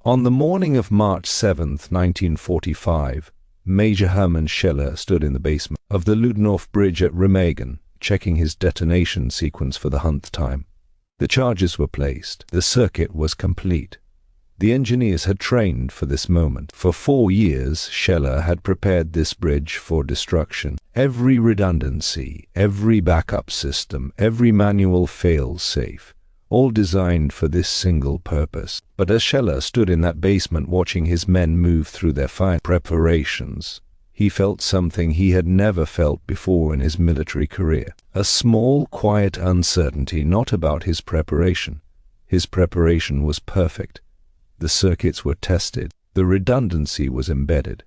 On the morning of March 7, 1945, Major Hans Scheller stood in the basement of the Ludendorff Bridge at Remagen, checking his detonation sequence for the 100th time. The charges were placed. The circuit was complete. The engineers had trained for this moment. For 4 years, Scheller had prepared this bridge for destruction. Every redundancy, every backup system, every manual fail-safe, all designed for this single purpose. But as Scheller stood in that basement watching his men move through their fine preparations, he felt something he had never felt before in his military career. A small, quiet uncertainty, not about his preparation. His preparation was perfect. The circuits were tested. The redundancy was embedded.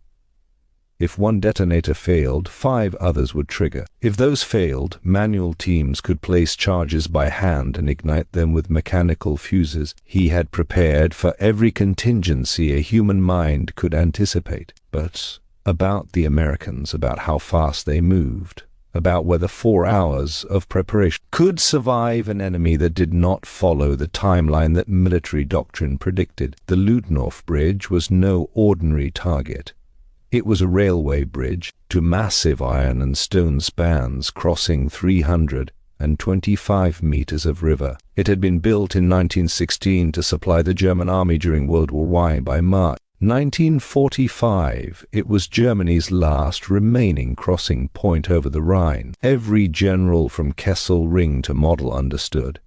If one detonator failed, 5 others would trigger. If those failed, manual teams could place charges by hand and ignite them with mechanical fuses. He had prepared for every contingency a human mind could anticipate. But about the Americans, about how fast they moved, about whether 4 hours of preparation could survive an enemy that did not follow the timeline that military doctrine predicted. The Ludendorff Bridge was no ordinary target. It was a railway bridge to massive iron and stone spans crossing 325 meters of river. It had been built in 1916 to supply the German army during World War I. By March 1945, it was Germany's last remaining crossing point over the Rhine. Every general from Kessel Ring to Model understood.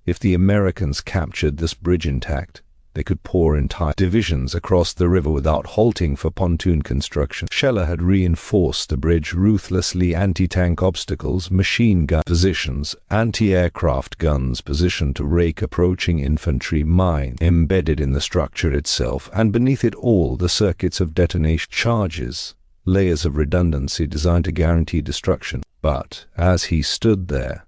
If the Americans captured this bridge intact, they could pour entire divisions across the river without halting for pontoon construction. Scheller had reinforced the bridge ruthlessly. Anti-tank obstacles, machine gun positions, anti-aircraft guns positioned to rake approaching infantry, mines embedded in the structure itself, and beneath it all the circuits of detonation, charges, layers of redundancy designed to guarantee destruction. But as he stood there,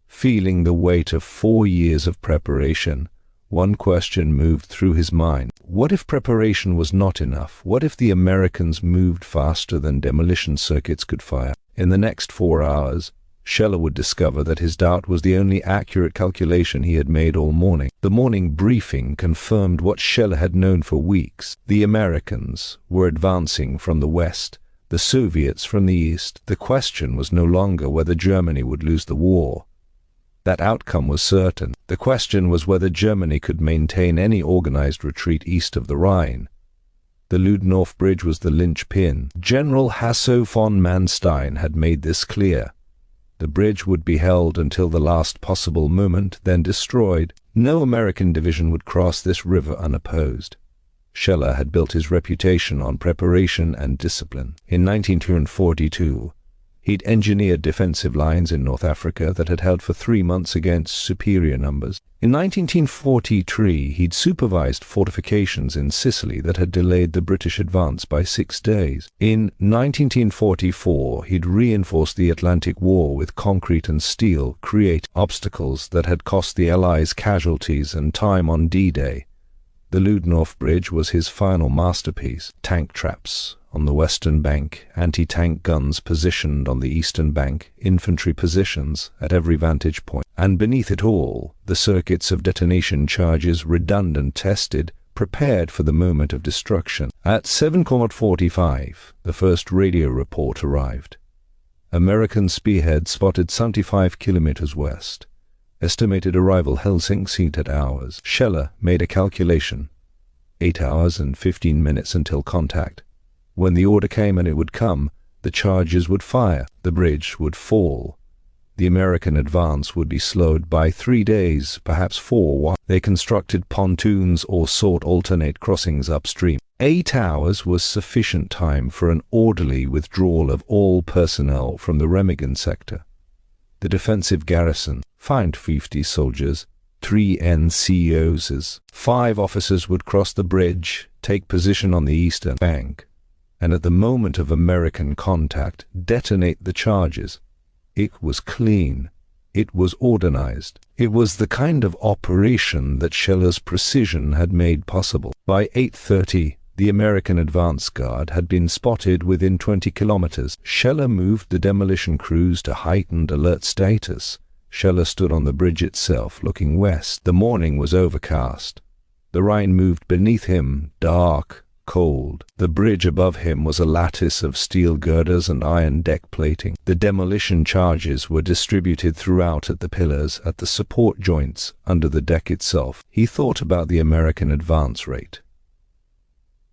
feeling the weight of 4 years of preparation, one question moved through his mind. What if preparation was not enough? What if the Americans moved faster than demolition circuits could fire? In the next 4 hours, Scheller would discover that his doubt was the only accurate calculation he had made all morning. The morning briefing confirmed what Scheller had known for weeks. The Americans were advancing from the west, the Soviets from the east. The question was no longer whether Germany would lose the war. That outcome was certain. The question was whether Germany could maintain any organized retreat east of the Rhine. The Ludendorff Bridge was the linchpin. General Hasso von Manstein had made this clear. The bridge would be held until the last possible moment, then destroyed. No American division would cross this river unopposed. Scheller had built his reputation on preparation and discipline. In 1942, he'd engineered defensive lines in North Africa that had held for 3 months against superior numbers. In 1943, he'd supervised fortifications in Sicily that had delayed the British advance by 6 days. In 1944, he'd reinforced the Atlantic War with concrete and steel, create obstacles that had cost the Allies casualties and time on D-Day. The Ludendorff Bridge was his final masterpiece. Tank traps on the western bank, anti-tank guns positioned on the eastern bank, infantry positions at every vantage point, and beneath it all, the circuits of detonation charges, redundant, tested, prepared for the moment of destruction. At 7:45, the first radio report arrived. American spearhead spotted 75 kilometers west. Estimated arrival Helsinki at hours. Scheller made a calculation. 8 hours and 15 minutes until contact. When the order came, and it would come, the charges would fire, the bridge would fall. The American advance would be slowed by 3 days, perhaps 4, while they constructed pontoons or sought alternate crossings upstream. 8 hours was sufficient time for an orderly withdrawal of all personnel from the Remagen sector. The defensive garrison, 50 soldiers, 3 NCOs, 5 officers would cross the bridge, take position on the eastern bank, and at the moment of American contact, detonate the charges. It was clean. It was organized. It was the kind of operation that Scheller's precision had made possible. By 8:30, the American advance guard had been spotted within 20 kilometers. Scheller moved the demolition crews to heightened alert status. Scheller stood on the bridge itself, looking west. The morning was overcast. The Rhine moved beneath him, dark, cold. The bridge above him was a lattice of steel girders and iron deck plating. The demolition charges were distributed throughout at the pillars, at the support joints, under the deck itself. He thought about the American advance rate.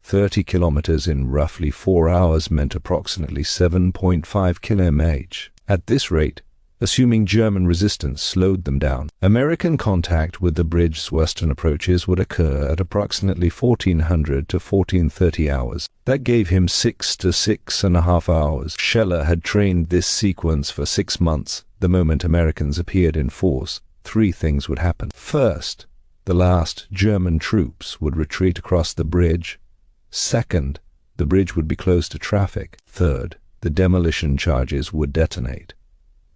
30 kilometers in roughly 4 hours meant approximately 7.5 km/h. At this rate, assuming German resistance slowed them down, American contact with the bridge's western approaches would occur at approximately 1400 to 1430 hours. That gave him 6 to 6.5 hours. Scheller had trained this sequence for 6 months. The moment Americans appeared in force, 3 things would happen. First, the last German troops would retreat across the bridge. Second, the bridge would be closed to traffic. Third, the demolition charges would detonate.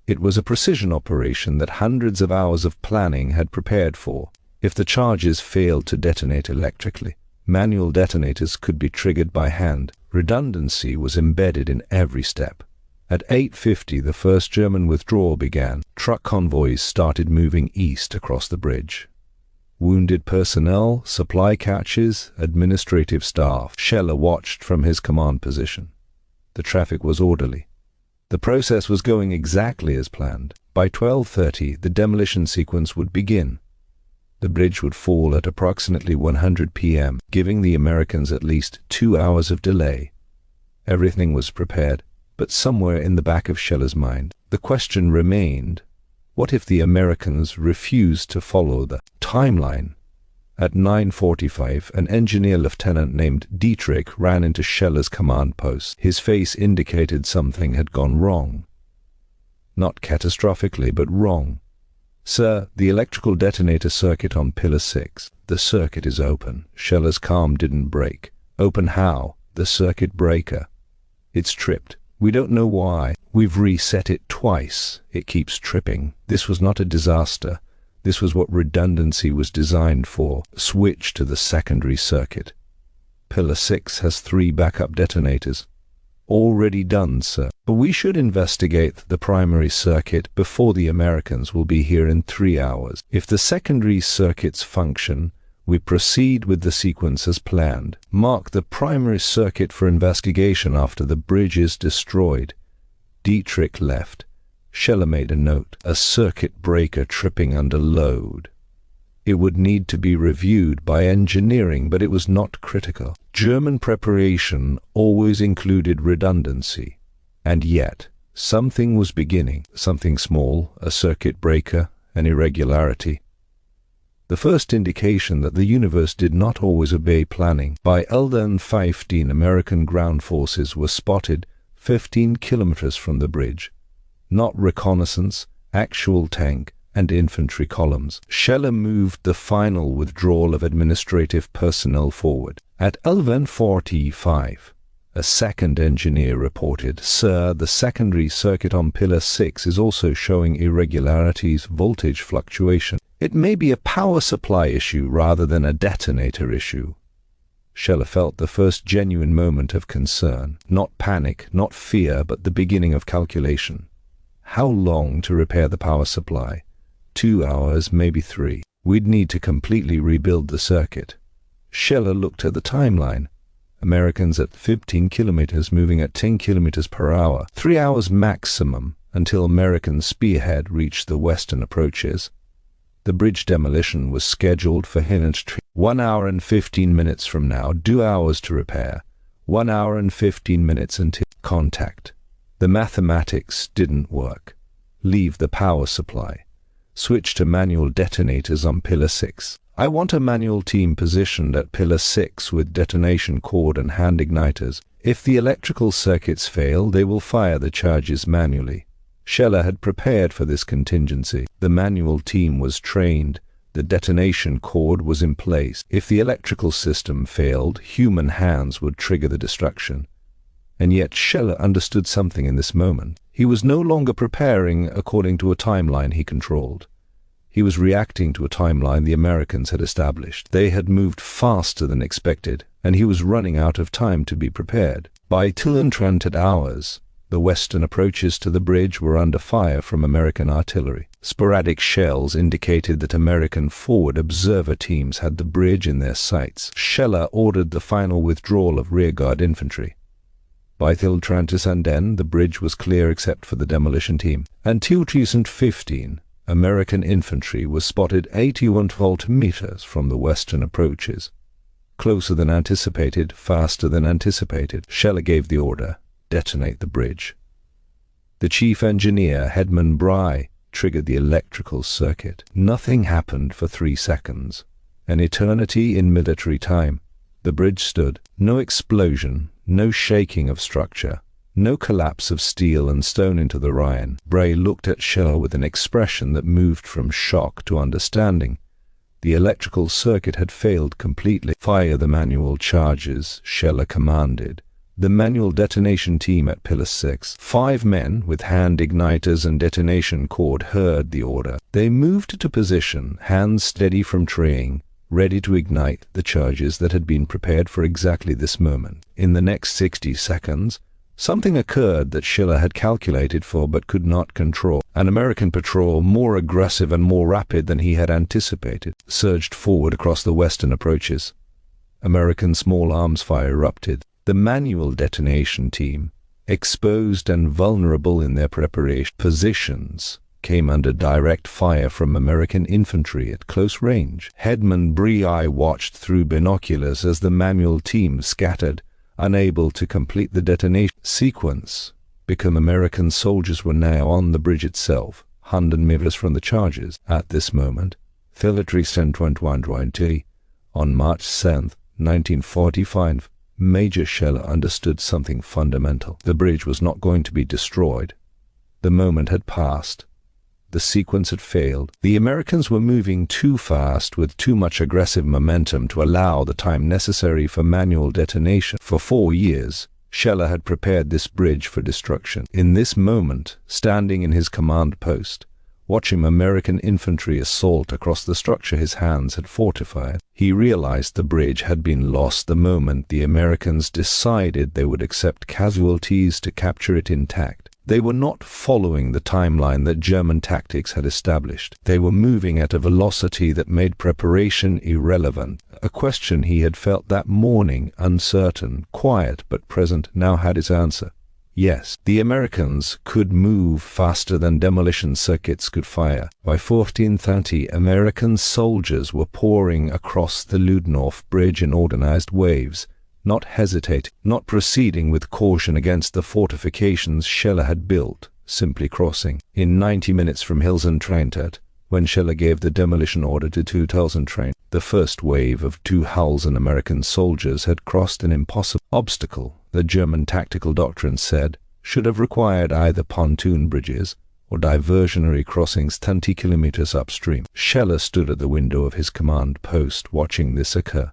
It was a precision operation that hundreds of hours of planning had prepared for. If the charges failed to detonate electrically, manual detonators could be triggered by hand. Redundancy was embedded in every step. At 8:50, the first German withdrawal began. Truck convoys started moving east across the bridge. Wounded personnel, supply catches, administrative staff. Scheller watched from his command position. The traffic was orderly. The process was going exactly as planned. By 12:30, the demolition sequence would begin. The bridge would fall at approximately 100 p.m., giving the Americans at least 2 hours of delay. Everything was prepared, but somewhere in the back of Scheller's mind, the question remained, what if the Americans refused to follow the timeline? At 9:45, an engineer lieutenant named Dietrich ran into Scheller's command post. His face indicated something had gone wrong. Not catastrophically, but wrong. "Sir, the electrical detonator circuit on Pillar 6. The circuit is open." Scheller's calm didn't break. "Open how?" "The circuit breaker. It's tripped. We don't know why. We've reset it twice. It keeps tripping." This was not a disaster. This was what redundancy was designed for. Switch to the secondary circuit. Pillar 6 has 3 backup detonators. "Already done, sir. But we should investigate the primary circuit before the Americans will be here in 3 hours. If the secondary circuits function, we proceed with the sequence as planned. Mark the primary circuit for investigation after the bridge is destroyed." Dietrich left. Scheller made a note. A circuit breaker tripping under load. It would need to be reviewed by engineering, but it was not critical. German preparation always included redundancy. And yet, something was beginning. Something small, a circuit breaker, an irregularity. The first indication that the universe did not always obey planning. By 11:15, American ground forces were spotted 15 kilometers from the bridge. Not reconnaissance, actual tank and infantry columns. Scheller moved the final withdrawal of administrative personnel forward. At 11:45, a second engineer reported, "Sir, the secondary circuit on Pillar 6 is also showing irregularities, voltage fluctuation. It may be a power supply issue rather than a detonator issue." Scheller felt the first genuine moment of concern. Not panic, not fear, but the beginning of calculation. How long to repair the power supply? 2 hours, maybe 3. We'd need to completely rebuild the circuit. Scheller looked at the timeline. Americans at 15 kilometers moving at 10 kilometers per hour. 3 hours maximum until American spearhead reached the western approaches. The bridge demolition was scheduled for 1 hour and 15 minutes from now. 2 hours to repair. 1 hour and 15 minutes until contact. The mathematics didn't work. Leave the power supply. Switch to manual detonators on Pillar 6. I want a manual team positioned at Pillar 6 with detonation cord and hand igniters. If the electrical circuits fail, they will fire the charges manually. Scheller had prepared for this contingency. The manual team was trained. The detonation cord was in place. If the electrical system failed, human hands would trigger the destruction. And yet Scheller understood something in this moment. He was no longer preparing according to a timeline he controlled. He was reacting to a timeline the Americans had established. They had moved faster than expected, and he was running out of time to be prepared. By 200 hours, The western approaches to the bridge were under fire from American artillery. Sporadic shells indicated that American forward observer teams had the bridge in their sights. Scheller ordered the final withdrawal of rearguard infantry. By 12:30 the bridge was clear except for the demolition team. Until 2015, American infantry was spotted 81 meters from the western approaches. Closer than anticipated, faster than anticipated. Scheller gave the order, detonate the bridge. The chief engineer, Hedman Bry, triggered the electrical circuit. Nothing happened for 3 seconds, an eternity in military time. The bridge stood. No explosion, no shaking of structure, no collapse of steel and stone into the Rhine. Bray looked at Scheller with an expression that moved from shock to understanding. The electrical circuit had failed completely. Fire the manual charges, Scheller commanded. The manual detonation team at Pillar 6. 5 men with hand igniters and detonation cord heard the order. They moved to position, hands steady from traying, ready to ignite the charges that had been prepared for exactly this moment. In the next 60 seconds, something occurred that Scheller had calculated for but could not control. An American patrol, more aggressive and more rapid than he had anticipated, surged forward across the western approaches. American small arms fire erupted. The manual detonation team, exposed and vulnerable in their preparation positions, came under direct fire from American infantry at close range. Hedman Bry watched through binoculars as the manual team scattered, unable to complete the detonation sequence, because American soldiers were now on the bridge itself, 100 meters from the charges. At this moment, Military 1021 on March 7, 1945, Major Scheller understood something fundamental. The bridge was not going to be destroyed. The moment had passed. The sequence had failed. The Americans were moving too fast with too much aggressive momentum to allow the time necessary for manual detonation. For 4 years, Scheller had prepared this bridge for destruction. In this moment, standing in his command post, watching American infantry assault across the structure his hands had fortified, he realized the bridge had been lost the moment the Americans decided they would accept casualties to capture it intact. They were not following the timeline that German tactics had established. They were moving at a velocity that made preparation irrelevant. A question he had felt that morning, uncertain, quiet but present, now had its answer. Yes, the Americans could move faster than demolition circuits could fire. By 1430, American soldiers were pouring across the Ludendorff Bridge in organized waves, not hesitating, not proceeding with caution against the fortifications Scheller had built, simply crossing. In 90 minutes from Hilsentraintat, when Scheller gave the demolition order to 2000 train, the first wave of 2 Hulsen American soldiers had crossed an impossible obstacle that German tactical doctrine said should have required either pontoon bridges or diversionary crossings 20 kilometers upstream. Scheller stood at the window of his command post watching this occur.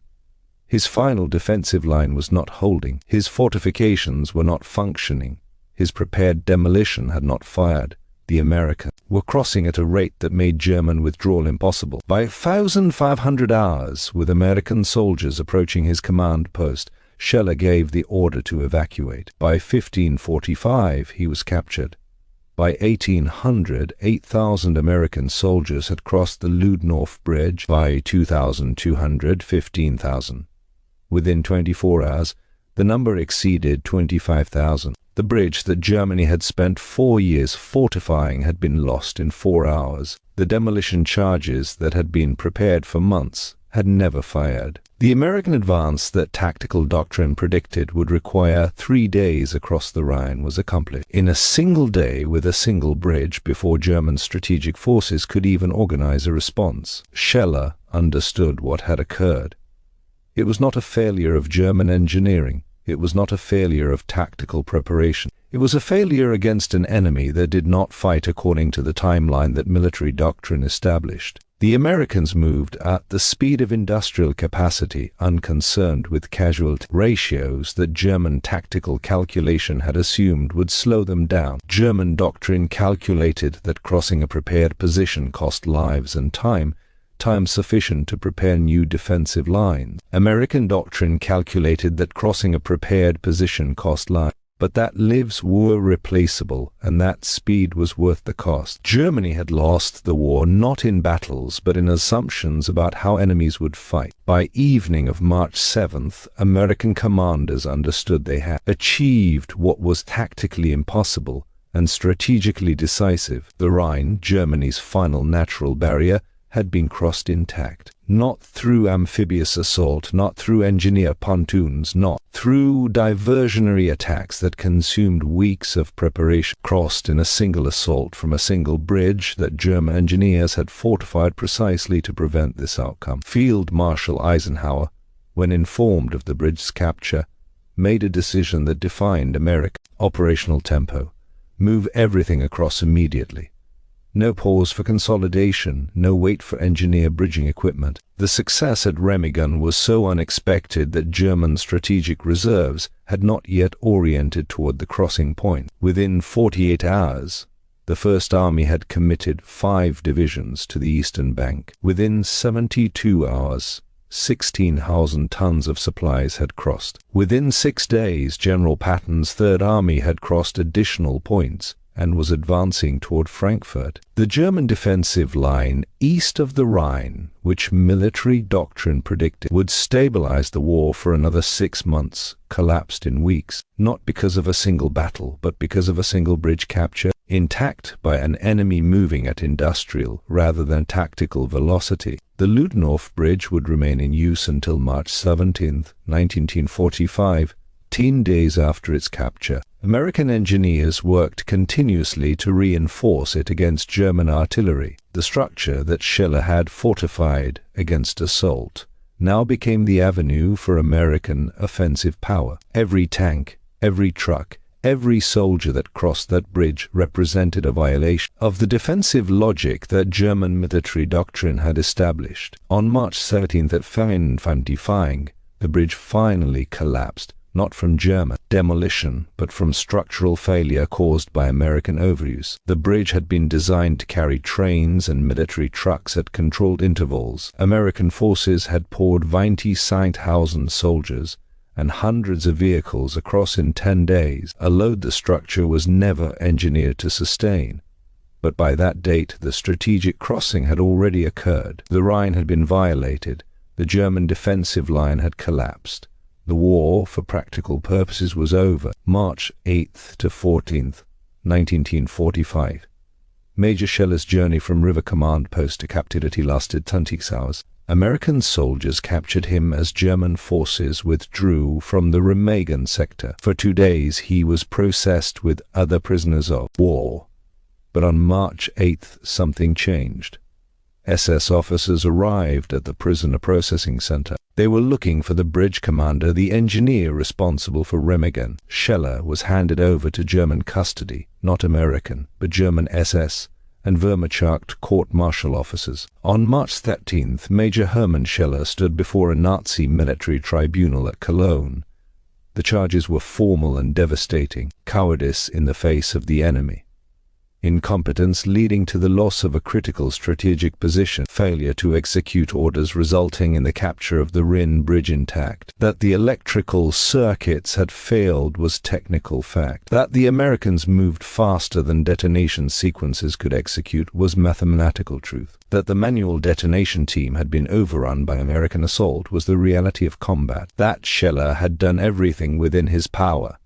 His final defensive line was not holding. His fortifications were not functioning. His prepared demolition had not fired. The Americans were crossing at a rate that made German withdrawal impossible. By 1500 hours, with American soldiers approaching his command post, Scheller gave the order to evacuate. By 1545, he was captured. By 1800, 8,000 American soldiers had crossed the Ludendorff Bridge. By 2200, 15,000. Within 24 hours, the number exceeded 25,000. The bridge that Germany had spent 4 years fortifying had been lost in 4 hours. The demolition charges that had been prepared for months had never fired. The American advance that tactical doctrine predicted would require 3 days across the Rhine was accomplished. In a single day with a single bridge before German strategic forces could even organize a response. Scheller understood what had occurred. It was not a failure of German engineering. It was not a failure of tactical preparation. It was a failure against an enemy that did not fight according to the timeline that military doctrine established. The Americans moved at the speed of industrial capacity, unconcerned with casualty ratios that German tactical calculation had assumed would slow them down. German doctrine calculated that crossing a prepared position cost lives and time sufficient to prepare new defensive lines. American doctrine calculated that crossing a prepared position cost lives. but that lives were replaceable, and that speed was worth the cost. Germany had lost the war not in battles, but in assumptions about how enemies would fight. By evening of March 7th, American commanders understood they had achieved what was tactically impossible and strategically decisive. The Rhine, Germany's final natural barrier, had been crossed intact. Not through amphibious assault, not through engineer pontoons, not through diversionary attacks that consumed weeks of preparation. Crossed in a single assault from a single bridge that German engineers had fortified precisely to prevent this outcome. Field Marshal Eisenhower, when informed of the bridge's capture, made a decision that defined American operational tempo. Move everything across immediately. No pause for consolidation, no wait for engineer bridging equipment. The success at Remagen was so unexpected that German strategic reserves had not yet oriented toward the crossing point. Within 48 hours, the First Army had committed 5 divisions to the eastern bank. Within 72 hours, 16,000 tons of supplies had crossed. Within 6 days, General Patton's Third Army had crossed additional points and was advancing toward Frankfurt. The German defensive line east of the Rhine, which military doctrine predicted would stabilize the war for another 6 months, collapsed in weeks, not because of a single battle, but because of a single bridge capture, intact by an enemy moving at industrial rather than tactical velocity. The Ludendorff Bridge would remain in use until March 17, 1945, 10 days after its capture. American engineers worked continuously to reinforce it against German artillery. The structure that Scheller had fortified against assault now became the avenue for American offensive power. Every tank, every truck, every soldier that crossed that bridge represented a violation of the defensive logic that German military doctrine had established. On March 17th at Feinfeindifying, the bridge finally collapsed, not from German demolition, but from structural failure caused by American overuse. The bridge had been designed to carry trains and military trucks at controlled intervals. American forces had poured 20,000 soldiers and hundreds of vehicles across in 10 days, a load the structure was never engineered to sustain. But by that date, the strategic crossing had already occurred. The Rhine had been violated. The German defensive line had collapsed. The war, for practical purposes, was over. March 8th to 14th, 1945. Major Scheller's journey from River Command Post to captivity lasted 26 hours. American soldiers captured him as German forces withdrew from the Remagen sector. For 2 days he was processed with other prisoners of war. But on March 8th something changed. SS officers arrived at the prisoner processing center. They were looking for the bridge commander, the engineer responsible for Remagen. Scheller was handed over to German custody, not American, but German SS and Wehrmacht court-martial officers. On March 13th, Major Hermann Scheller stood before a Nazi military tribunal at Cologne. The charges were formal and devastating: cowardice in the face of the enemy, incompetence leading to the loss of a critical strategic position, failure to execute orders resulting in the capture of the Rhine bridge intact. That the electrical circuits had failed was technical fact. That the Americans moved faster than detonation sequences could execute was mathematical truth. That the manual detonation team had been overrun by American assault was the reality of combat. That Scheller had done everything within his power,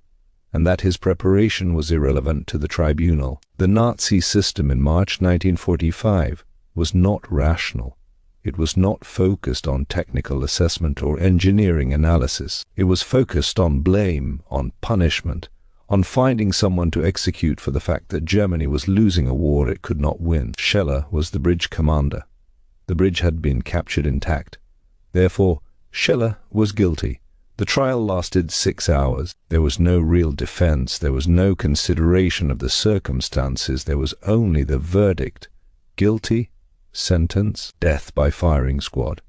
and that his preparation was irrelevant to the tribunal. The Nazi system in March 1945 was not rational. It was not focused on technical assessment or engineering analysis. It was focused on blame, on punishment, on finding someone to execute for the fact that Germany was losing a war it could not win. Scheller was the bridge commander. The bridge had been captured intact. Therefore, Scheller was guilty. The trial lasted 6 hours. There was no real defense. There was no consideration of the circumstances. There was only the verdict: guilty, sentence, death by firing squad.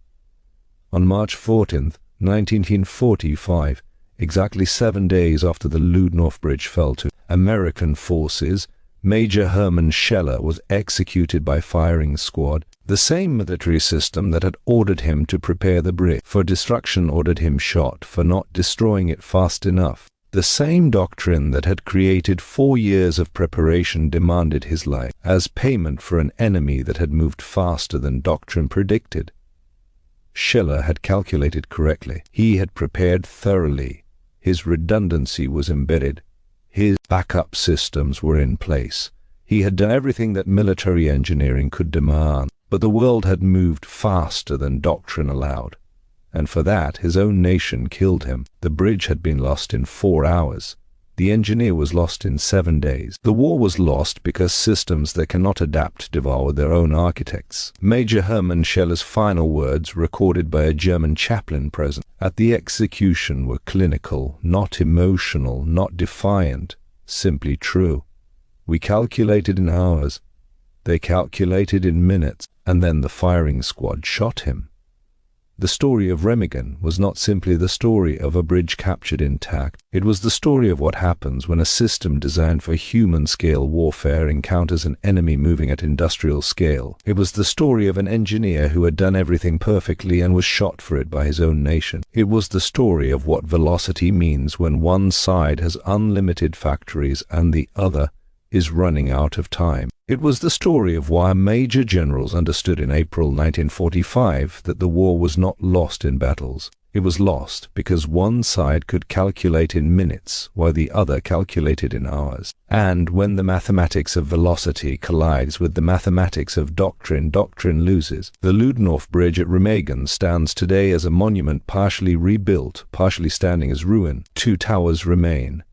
On March 14th, 1945, exactly 7 days after the Ludendorff Bridge fell to American forces, Major Hermann Scheller was executed by firing squad. The same military system that had ordered him to prepare the bridge for destruction ordered him shot for not destroying it fast enough. The same doctrine that had created 4 years of preparation demanded his life, as payment for an enemy that had moved faster than doctrine predicted. Scheller had calculated correctly. He had prepared thoroughly. His redundancy was embedded. His backup systems were in place. He had done everything that military engineering could demand, but the world had moved faster than doctrine allowed. And for that, his own nation killed him. The bridge had been lost in 4 hours. The engineer was lost in 7 days. The war was lost because systems that cannot adapt devour their own architects. Major Hans Scheller's final words, recorded by a German chaplain present at the execution, were clinical, not emotional, not defiant, simply true. We calculated in hours. They calculated in minutes, and then the firing squad shot him. The story of Remagen was not simply the story of a bridge captured intact. It was the story of what happens when a system designed for human-scale warfare encounters an enemy moving at industrial scale. It was the story of an engineer who had done everything perfectly and was shot for it by his own nation. It was the story of what velocity means when one side has unlimited factories and the other is running out of time. It was the story of why major generals understood in April 1945 that the war was not lost in battles. It was lost because one side could calculate in minutes while the other calculated in hours. And when the mathematics of velocity collides with the mathematics of doctrine, doctrine loses. The Ludendorff Bridge at Remagen stands today as a monument partially rebuilt, partially standing as ruin. 2 towers remain,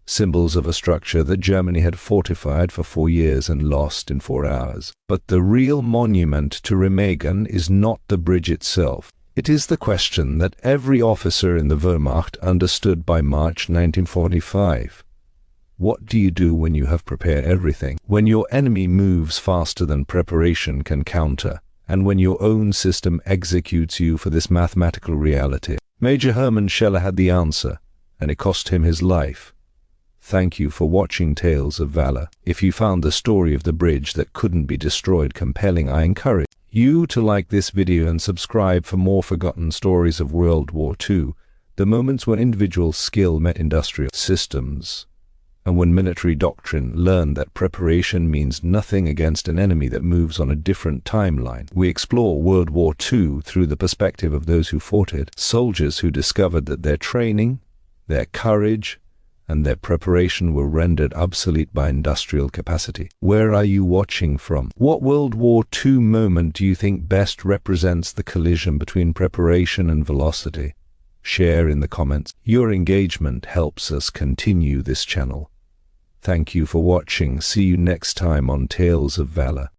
symbols of a structure that Germany had fortified for 4 years and lost in 4 hours. But the real monument to Remagen is not the bridge itself. It is the question that every officer in the Wehrmacht understood by March 1945. What do you do when you have prepared everything? When your enemy moves faster than preparation can counter, and when your own system executes you for this mathematical reality? Major Hans Scheller had the answer, and it cost him his life. Thank you for watching Tales of Valor. If you found the story of the bridge that couldn't be destroyed compelling, I encourage you to like this video and subscribe for more forgotten stories of World War II, the moments when individual skill met industrial systems, and when military doctrine learned that preparation means nothing against an enemy that moves on a different timeline. We explore World War II through the perspective of those who fought it, soldiers who discovered that their training, their courage, and their preparation were rendered obsolete by industrial capacity. Where are you watching from? What World War II moment do you think best represents the collision between preparation and velocity? Share in the comments. Your engagement helps us continue this channel. Thank you for watching. See you next time on Tales of Valor.